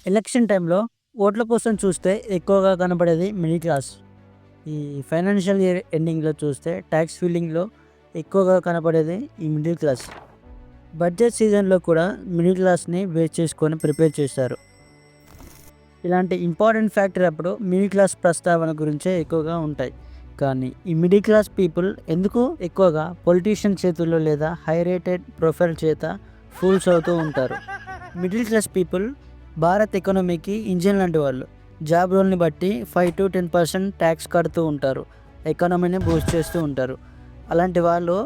Election టైంలో ఓట్ల కోసం చూస్తే ఎక్కువగా కనపడేది మిడిల్ క్లాస్. ఈ ఫైనాన్షియల్ ఇయర్ ఎండింగ్‌లో చూస్తే ట్యాక్స్ ఫిల్లింగ్‌లో ఎక్కువగా కనపడేది ఈ మిడిల్ క్లాస్. బడ్జెట్ సీజన్‌లో కూడా మిడిల్ క్లాస్‌ని బేస్ చేసుకొని ప్రిపేర్ చేశారు. ఇలాంటి ఇంపార్టెంట్ ఫ్యాక్టర్ అప్పుడు మిడిల్ క్లాస్ ప్రస్తావన గురించే ఎక్కువగా ఉంటాయి. కానీ ఈ మిడిల్ క్లాస్ పీపుల్ ఎందుకు ఎక్కువగా పొలిటీషియన్ చేతుల్లో లేదా హై రేటెడ్ ప్రొఫైల్ చేత ఫూల్స్ అవుతూ ఉంటారు. మిడిల్ క్లాస్ పీపుల్ భారత్ ఎకానమీకి ఇంజిన్ లాంటి వాళ్ళు. జాబ్ రోల్ని బట్టి 5-10% ట్యాక్స్ కడుతూ ఉంటారు. ఎకానమీని బూస్ట్ చేస్తూ ఉంటారు. అలాంటి వాళ్ళు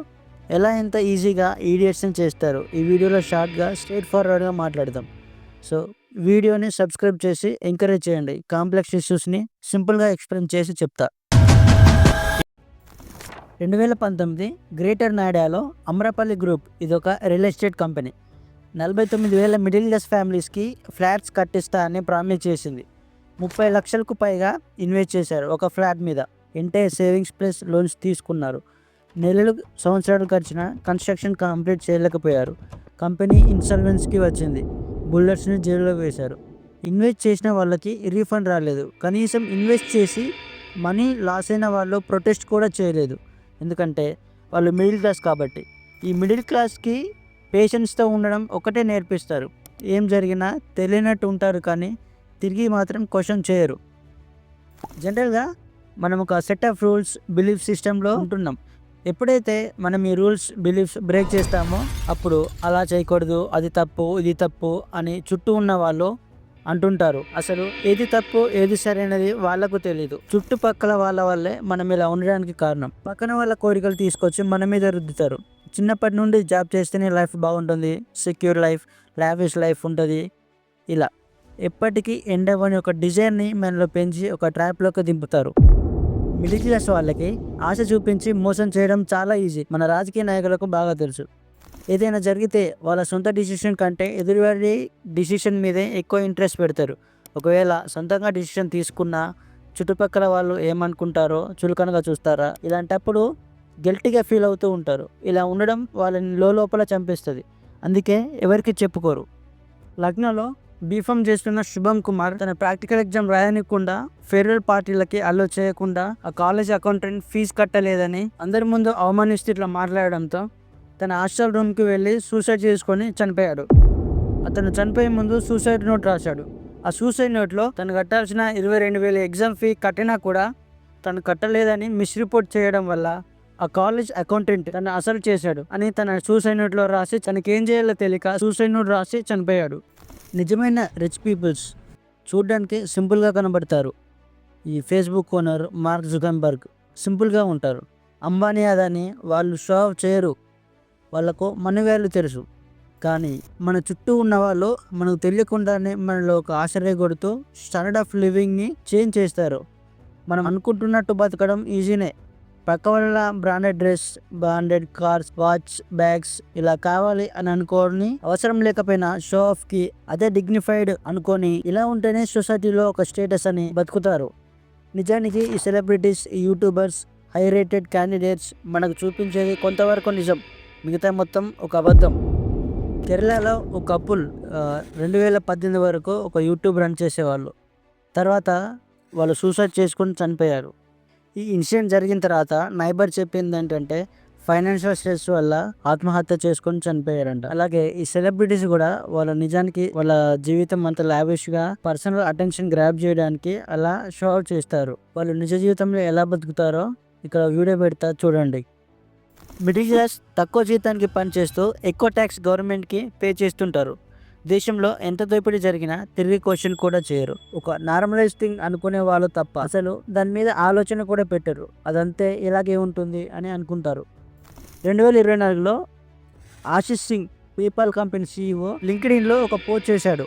ఎలా ఎంత ఈజీగా ఈడియట్స్ని చేస్తారు. ఈ వీడియోలో షార్ట్గా స్ట్రైట్ ఫార్వర్డ్గా మాట్లాడదాం. సో వీడియోని సబ్స్క్రైబ్ చేసి ఎంకరేజ్ చేయండి. కాంప్లెక్స్ ఇష్యూస్ని సింపుల్గా ఎక్స్ప్లెయిన్ చేసి చెప్తా. 2019 గ్రేటర్ నోయిడాలో అమ్రపల్లి గ్రూప్ ఇదొక real estate company 49,000 middle class ఫ్యామిలీస్కి ఫ్లాట్స్ కట్టిస్తా అని ప్రామిస్ చేసింది. 30 లక్షలకు పైగా ఇన్వెస్ట్ చేశారు ఒక ఫ్లాట్ మీద. ఎంటైర్ సేవింగ్స్ ప్లస్ లోన్స్ తీసుకున్నారు. నెలలు సంవత్సరాలు గడిచిన కన్స్ట్రక్షన్ కంప్లీట్ చేయలేకపోయారు. కంపెనీ ఇన్సాల్వెన్సీకి వచ్చింది. బుల్లెట్స్ని జైల్లో వేశారు. ఇన్వెస్ట్ చేసిన వాళ్ళకి రీఫండ్ రాలేదు. కనీసం ఇన్వెస్ట్ చేసి మనీ లాస్ అయిన వాళ్ళు ప్రొటెస్ట్ కూడా చేయలేదు. ఎందుకంటే వాళ్ళు మిడిల్ క్లాస్ కాబట్టి. ఈ మిడిల్ క్లాస్కి పేషెన్స్తో ఉండడం ఒకటే నేర్పిస్తారు. ఏం జరిగినా తెలియనట్టు ఉంటారు కానీ తిరిగి మాత్రం క్వశ్చన్ చేయరు. జనరల్గా మనం ఒక సెట్ ఆఫ్ రూల్స్ బిలీఫ్ సిస్టంలో ఉంటున్నాం. ఎప్పుడైతే మనం ఈ రూల్స్ బిలీఫ్స్ బ్రేక్ చేస్తామో అప్పుడు అలా చేయకూడదు, అది తప్పు, ఇది తప్పు అని చుట్టూ ఉన్న వాళ్ళు అంటుంటారు. అసలు ఏది తప్పు ఏది సరైనది వాళ్ళకు తెలీదు. చుట్టుపక్కల వాళ్ళ వల్లే మనం ఇలా ఉండడానికి కారణం. పక్కన వాళ్ళ కోరికలు తీసుకొచ్చి మన మీద రుద్దుతారు. చిన్నప్పటి నుండి జాబ్ చేస్తేనే లైఫ్ బాగుంటుంది, సెక్యూర్ లైఫ్, లావిష్ లైఫ్ ఉంటుంది. ఇలా ఎప్పటికీ ఎండ్ అవ్వని ఒక డిజైర్ని మనలో పెంచి ఒక ట్రాప్లోకి దింపుతారు. మిడిల్ క్లాస్ వాళ్ళకి ఆశ చూపించి మోసం చేయడం చాలా ఈజీ. మన రాజకీయ నాయకులకు బాగా తెలుసు. ఏదైనా జరిగితే వాళ్ళ సొంత డిసిషన్ కంటే ఎదురువారి డిసిషన్ మీదే ఎక్కువ ఇంట్రెస్ట్ పెడతారు. ఒకవేళ సొంతంగా డిసిషన్ తీసుకున్నా చుట్టుపక్కల వాళ్ళు ఏమనుకుంటారో చులకనగా చూస్తారా, ఇలాంటప్పుడు గిల్టీగా ఫీల్ అవుతూ ఉంటారు. ఇలా ఉండడం వాళ్ళని లోపల చంపేస్తుంది. అందుకే ఎవరికి చెప్పుకోరు. లక్నోలో బీఫామ్ చేస్తున్న శుభం కుమార్ తన ప్రాక్టికల్ ఎగ్జామ్ రాయనికుండా ఫేర్వెల్ పార్టీలకి అలో చేయకుండా ఆ కాలేజ్ అకౌంటెంట్ ఫీజు కట్టలేదని అందరి ముందు అవమానిస్తూ ఇట్లా మాట్లాడడంతో తన హాస్టల్ రూమ్కి వెళ్ళి సూసైడ్ చేసుకొని చనిపోయాడు. అతను చనిపోయే ముందు సూసైడ్ నోట్ రాశాడు. ఆ సూసైడ్ నోట్లో తను కట్టాల్సిన 22,000 ఎగ్జామ్ ఫీ కట్టినా కూడా తను కట్టలేదని మిస్ రిపోర్ట్ చేయడం వల్ల ఆ కాలేజ్ అకౌంటెంట్ తను అసలు చేశాడు అని తన సూసైడ్ నోట్లో రాసి తనకేం చేయాలో తెలియక సూసైడ్ నోట్ రాసి చనిపోయాడు. నిజమైన రిచ్ పీపుల్స్ చూడడానికి సింపుల్గా కనబడతారు. ఈ ఫేస్బుక్ ఓనర్ మార్క్ జుకర్బర్గ్ సింపుల్గా ఉంటారు. అంబానీ అదాని వాళ్ళు షో ఆఫ్ చేయరు. వాళ్ళకు మనీ వాల్యూ తెలుసు. కానీ మన చుట్టూ ఉన్న వాళ్ళు మనకు తెలియకుండానే మనలో ఒక ఆశ్చర్య కొడుతూ స్టాండర్డ్ ఆఫ్ లివింగ్ని చేంజ్ చేస్తారు. మనం అనుకుంటున్నట్టు బతకడం ఈజీనే. పక్క వాళ్ళ branded dress, branded cars, watch, bags ఇలా కావాలి అని అనుకోని అవసరం లేకపోయినా షో ఆఫ్కి అదే డిగ్నిఫైడ్ అనుకొని ఇలా ఉంటేనే సొసైటీలో ఒక స్టేటస్ అని బతుకుతారు. నిజానికి ఈ సెలబ్రిటీస్, ఈ యూట్యూబర్స్, హై రేటెడ్ క్యాండిడేట్స్ మనకు చూపించేది కొంతవరకు నిజం, మిగతా మొత్తం ఒక అబద్ధం. కేరళలో ఒక కపుల్ 2018 వరకు ఒక యూట్యూబ్ రన్ చేసేవాళ్ళు. తర్వాత వాళ్ళు సూసైడ్ చేసుకొని చనిపోయారు. ఈ ఇన్సిడెంట్ జరిగిన తర్వాత నైబర్ చెప్పింది ఏంటంటే ఫైనాన్షియల్ స్ట్రెస్ వల్ల ఆత్మహత్య చేసుకొని చనిపోయారంట. అలాగే ఈ సెలబ్రిటీస్ కూడా నిజానికి వాళ్ళ జీవితం అంత లావిష్గా పర్సనల్ అటెన్షన్ గ్రాబ్ చేయడానికి అలా షో అవుట్ చేస్తారు. వాళ్ళు నిజ జీవితంలో ఎలా బతుకుతారో ఇక్కడ వీడియో పెడతా చూడండి. మిడిల్ క్లాస్ తక్కువ జీతానికి పనిచేస్తూ ఎక్కువ ట్యాక్స్ గవర్నమెంట్కి పే చేస్తుంటారు. దేశంలో ఎంత దోపిడీ జరిగినా తిరిగి క్వశ్చన్ కూడా చేయరు. ఒక నార్మలైజ్ థింగ్ అనుకునే వాళ్ళు తప్ప అసలు దాని మీద ఆలోచన కూడా పెట్టరు. అదంతే ఇలాగే ఉంటుంది అని అనుకుంటారు. 2024లో Ashish Singh PayPal company CEO లింక్డ్ఇన్లో ఒక పోస్ట్ చేశాడు.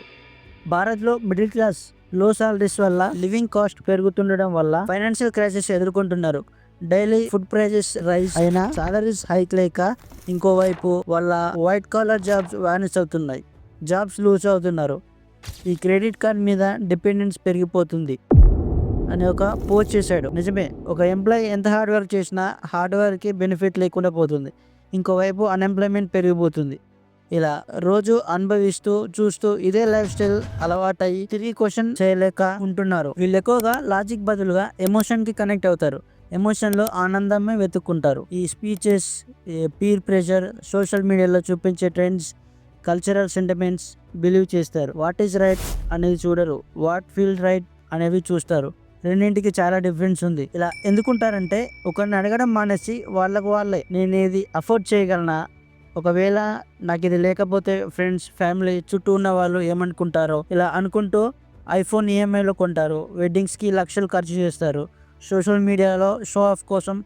భారత్లో మిడిల్ క్లాస్ లో సాలరీస్ వల్ల లివింగ్ కాస్ట్ పెరుగుతుండడం వల్ల ఫైనాన్షియల్ క్రైసిస్ ఎదుర్కొంటున్నారు. డైలీ ఫుడ్ ప్రైజెస్ రైజ్ అయినా సాలరీస్ హైక్ లేక ఇంకోవైపు వాళ్ళ వైట్ కాలర్ జాబ్స్ వానిష్ అవుతున్నాయి. జాబ్స్ లూజ్ అవుతున్నారు. ఈ క్రెడిట్ కార్డ్ మీద డిపెండెన్స్ పెరిగిపోతుంది అని ఒక పోస్ట్ చేశాడు. నిజమే, ఒక ఎంప్లాయీ ఎంత హార్డ్ వర్క్ చేసినా హార్డ్ వర్క్కి బెనిఫిట్ లేకుండా పోతుంది. ఇంకోవైపు అన్ఎంప్లాయ్మెంట్ పెరిగిపోతుంది. ఇలా రోజు అనుభవిస్తూ చూస్తూ ఇదే లైఫ్ స్టైల్ అలవాటయ్యి తిరిగి క్వశ్చన్ చేయలేక ఉంటున్నారు. వీళ్ళు ఎక్కువగా లాజిక్ బదులుగా ఎమోషన్ కి కనెక్ట్ అవుతారు. ఎమోషన్ లో ఆనందమే వెతుక్కుంటారు. ఈ స్పీచెస్, పీర్ ప్రెషర్, సోషల్ మీడియాలో చూపించే ట్రెండ్స్, కల్చరల్ సెంటిమెంట్స్ బిలీవ్ చేస్తారు. వాట్ ఈజ్ రైట్ అనేది చూడరు, వాట్ ఫీల్ రైట్ అనేవి చూస్తారు. రెండింటికి చాలా డిఫరెన్స్ ఉంది. ఇలా ఎందుకుంటారంటే ఒకరిని అడగడం మానేసి వాళ్ళకు వాళ్ళే నేను ఇది అఫోర్డ్ చేయగలనా, ఒకవేళ నాకు ఇది లేకపోతే ఫ్రెండ్స్, ఫ్యామిలీ, చుట్టూ ఉన్న వాళ్ళు ఏమనుకుంటారో ఇలా అనుకుంటూ ఐఫోన్ ఈఎంఐలో కొంటారు. వెడ్డింగ్స్కి లక్షలు ఖర్చు చేస్తారు. సోషల్ మీడియాలో షో ఆఫ్ కోసం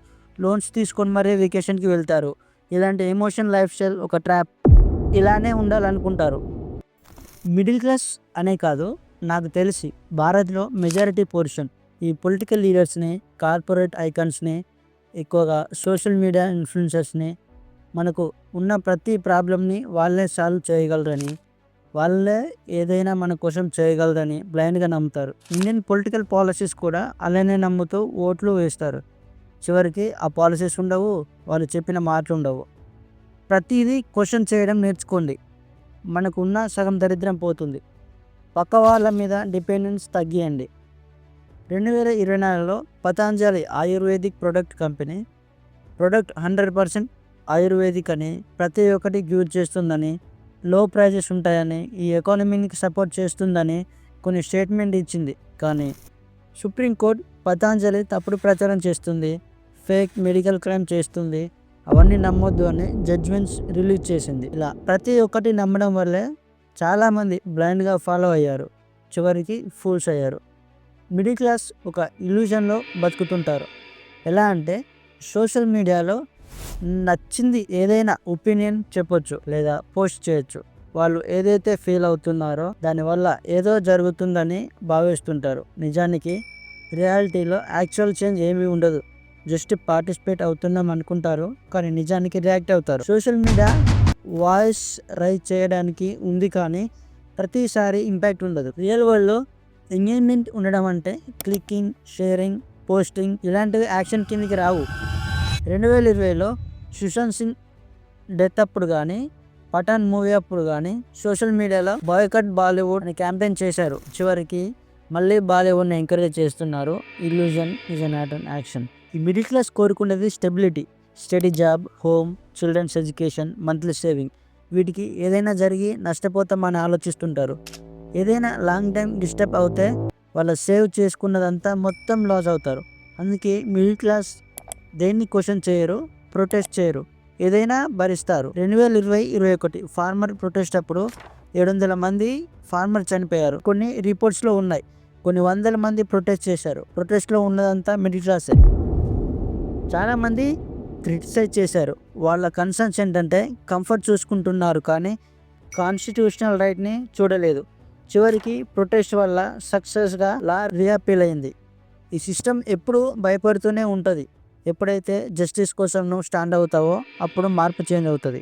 లోన్స్ తీసుకొని మరీ వెకేషన్కి వెళ్తారు. ఇలాంటి ఎమోషన్ లైఫ్ స్టైల్ ఒక ట్రాప్. ఇలానే ఉండాలనుకుంటారు. మిడిల్ క్లాస్ అనే కాదు, నాకు తెలిసి భారత్లో మెజారిటీ పోర్షన్ ఈ పొలిటికల్ లీడర్స్ని, కార్పొరేట్ ఐకాన్స్ని, ఎక్కువగా సోషల్ మీడియా ఇన్ఫ్లుయెన్సర్స్ని మనకు ఉన్న ప్రతి ప్రాబ్లమ్ని వాళ్ళే సాల్వ్ చేయగలరని, వాళ్ళే ఏదైనా మన కోసం చేయగలరని బ్లైండ్గా నమ్ముతారు. ఇండియన్ పొలిటికల్ పాలసీస్ కూడా అలానే నమ్ముతూ ఓట్లు వేస్తారు. చివరికి ఆ పాలసీస్ ఉండవు, వాళ్ళు చెప్పిన మాటలు ఉండవు. ప్రతిదీ క్వశ్చన్ చేయడం నేర్చుకోండి, మనకు ఉన్న సగం దరిద్రం పోతుంది. పక్క వాళ్ళ మీద డిపెండెన్స్ తగ్గియండి. 2024లో Patanjali ayurvedic product company product 100% ayurvedic అని, ప్రతి ఒక్కటి యూజ్ చేస్తుందని, లో ప్రైజెస్ ఉంటాయని, ఈ ఎకానమీకి సపోర్ట్ చేస్తుందని కొన్ని స్టేట్మెంట్ ఇచ్చింది. కానీ సుప్రీంకోర్టు పతంజలి తప్పుడు ప్రచారం చేస్తుంది, ఫేక్ మెడికల్ క్లెయిమ్ చేస్తుంది, అవన్నీ నమ్మొద్దు అని జడ్జ్మెంట్స్ రిలీజ్ చేసింది. ఇలా ప్రతి ఒక్కటి నమ్మడం వల్లే చాలామంది బ్లైండ్గా ఫాలో అయ్యారు, చివరికి ఫూల్స్ అయ్యారు. మిడిల్ క్లాస్ ఒక ఇల్యూజన్లో బతుకుతుంటారు. ఎలా అంటే సోషల్ మీడియాలో నచ్చింది ఏదైనా ఒపీనియన్ చెప్పొచ్చు లేదా పోస్ట్ చేయొచ్చు. వాళ్ళు ఏదైతే ఫీల్ అవుతున్నారో దానివల్ల ఏదో జరుగుతుందని భావిస్తుంటారు. నిజానికి రియాలిటీలో యాక్చువల్ చేంజ్ ఏమీ ఉండదు. జస్ట్ పార్టిసిపేట్ అవుతున్నాం అనుకుంటారు, కానీ నిజానికి రియాక్ట్ అవుతారు. సోషల్ మీడియా వాయిస్ రైజ్ చేయడానికి ఉంది, కానీ ప్రతిసారి ఇంపాక్ట్ ఉండదు. రియల్ వరల్డ్లో ఎంగేజ్మెంట్ ఉండడం అంటే క్లికింగ్, షేరింగ్, పోస్టింగ్ ఇలాంటివి యాక్షన్ కిందకి రావు. 2020లో సుశాంత్ సింగ్ డెత్ అప్పుడు కానీ, పఠాన్ మూవీ అప్పుడు కానీ సోషల్ మీడియాలో బాయ్కట్ బాలీవుడ్ అని క్యాంపెయిన్ చేశారు. చివరికి మళ్ళీ బాలీవుడ్ని ఎంకరేజ్ చేస్తున్నారు. Illusion is not an action. ఈ మిడిల్ క్లాస్ కోరుకునేది stability, study job, home, children's education, monthly saving. వీటికి ఏదైనా జరిగి నష్టపోతామని ఆలోచిస్తుంటారు. ఏదైనా లాంగ్ టైం డిస్టర్బ్ అవుతే వాళ్ళు సేవ్ చేసుకున్నదంతా మొత్తం లాస్ అవుతారు. అందుకే మిడిల్ క్లాస్ దేన్ని క్వశ్చన్ చేయరు, ప్రొటెస్ట్ చేయరు, ఏదైనా భరిస్తారు. 2020-21 ఫార్మర్ ప్రొటెస్ట్ అప్పుడు 700 మంది ఫార్మర్ చనిపోయారు. కొన్ని రిపోర్ట్స్లో ఉన్నాయి. కొన్ని వందల మంది ప్రొటెస్ట్ చేశారు. ప్రొటెస్ట్లో ఉన్నదంతా మిడిల్ క్లాసే. చాలామంది క్రిటిసైజ్ చేశారు. వాళ్ళ కన్సర్న్స్ ఏంటంటే కంఫర్ట్ చూసుకుంటున్నారు, కానీ కాన్స్టిట్యూషనల్ రైట్ని చూడలేదు. చివరికి ప్రొటెస్ట్ వల్ల సక్సెస్గా లా రీఅపీల్ అయింది. ఈ సిస్టమ్ ఎప్పుడు భయపడుతూనే ఉంటుంది. ఎప్పుడైతే జస్టిస్ కోసం నువ్వు స్టాండ్ అవుతావో అప్పుడు మార్పు చేంజ్ అవుతుంది.